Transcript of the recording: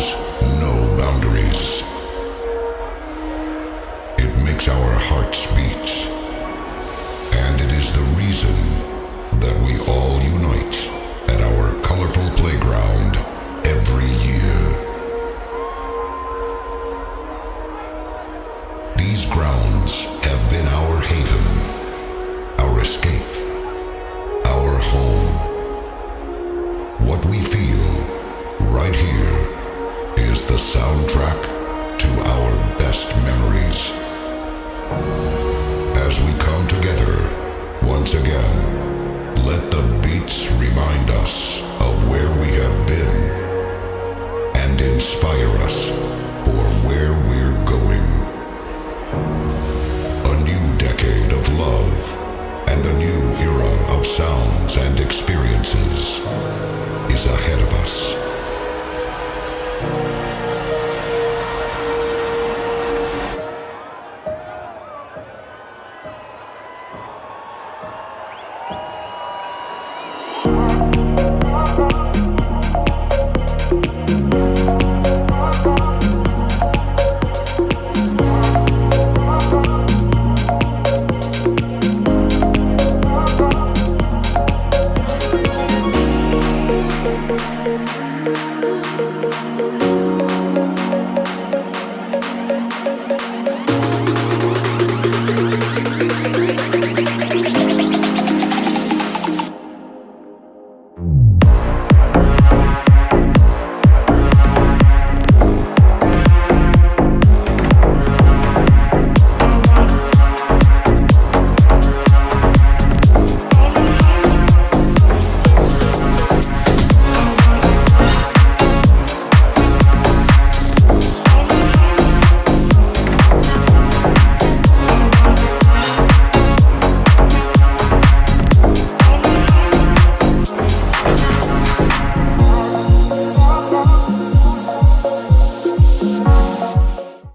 knows no boundaries. It makes our hearts beat, and it is the reason that we all unite at our colorful playground every year. These grounds have been our haven, our escape, our home. What we feel right here is the soundtrack to our best memories. As we come together once again, let the beats remind us of where we have been and inspire us for where we're going. A new decade of love and a new era of sounds and experiences is ahead of us.